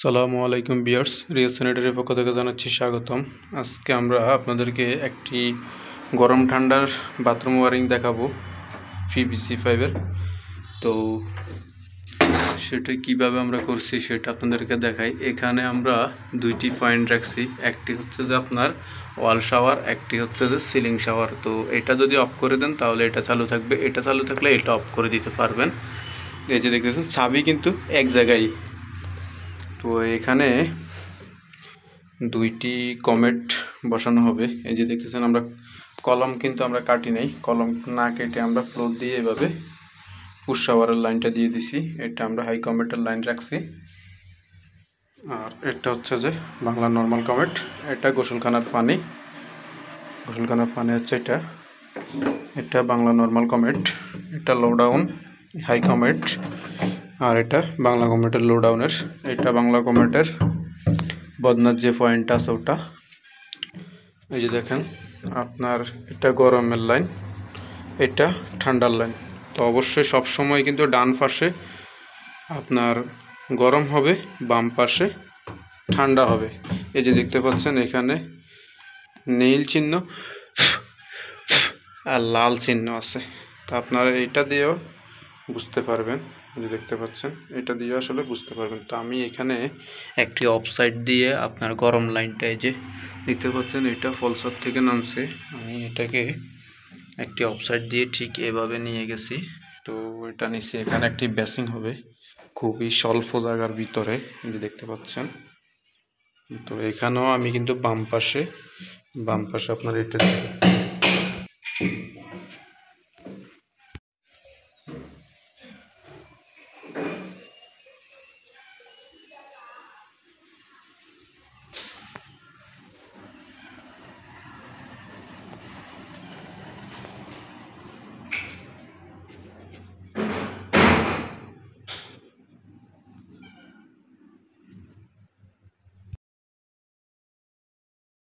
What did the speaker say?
সালামু আলাইকুম ভিউয়ার্স, রিয়া স্যানিটারির পক্ষ থেকে জানাচ্ছি স্বাগতম। আজকে আমরা আপনাদেরকে একটি গরম ঠান্ডার বাথরুম ওয়ারিং দেখাবো পিভিসি পাইপের। তো সেটা কিভাবে আমরা করছি সেটা আপনাদেরকে দেখাই। এখানে আমরা দুইটি পয়েন্ট রাখছি, একটি হচ্ছে যে আপনার ওয়াল শাওয়ার, একটি হচ্ছে যে সিলিং শাওয়ার। তো এটা যদি অফ করে দেন তাহলে এটা চালু থাকবে, এটা চালু থাকলে এটা অফ করে দিতে পারবেন। এই যে দেখতেছেন চাবি কিন্তু এক জায়গায়। তো এখানে দুইটি কমেট বসানো হবে। এই যে দেখতেছেন আমরা কলম কিন্তু আমরা কাটি নাই, কলম না কেটে আমরা ফ্লোর দিয়ে এভাবে পুশ শাওয়ারের লাইনটা দিয়ে দিছি। এটা আমরা হাই কমেটের লাইন রাখছি। আর এটা হচ্ছে যে বাংলা নর্মাল কমেট, এটা গোসলখানার পানি। গোসলখানার পানি হচ্ছে এটা, এটা বাংলা নর্মাল কমেট, এটা লো ডাউন হাই কমেট। আর এটা বাংলা কমেটের লো ডাউনের, এটা বাংলা কমেটের বদনার যে পয়েন্ট আছে ওটা। এই যে দেখেন আপনার এটা গরমের লাইন, এটা ঠান্ডার লাইন। তো অবশ্যই সব সময় কিন্তু ডান পাশে আপনার গরম হবে, বাম পাশে ঠান্ডা হবে। এই যে দেখতে পাচ্ছেন এখানে নীল চিহ্ন আর লাল চিহ্ন আছে। তো আপনারা এটা দিয়েও বুঝতে পারবেন, যে দেখতে পাচ্ছেন এটা দিয়ে আসলে বুঝতে পারবেন। তো আমি এখানে একটি অফসাইড দিয়ে আপনার গরম লাইনটা, এই যে দেখতে পাচ্ছেন এটা ফলসার থেকে নামছে, আমি এটাকে একটি অফসাইড দিয়ে ঠিক এভাবে নিয়ে গেছি। তো এটা নিচে এখানে একটি বেসিং হবে খুবই স্বল্প জায়গার ভিতরে, যে দেখতে পাচ্ছেন। তো এখানেও আমি কিন্তু বাম পাশে আপনার এটা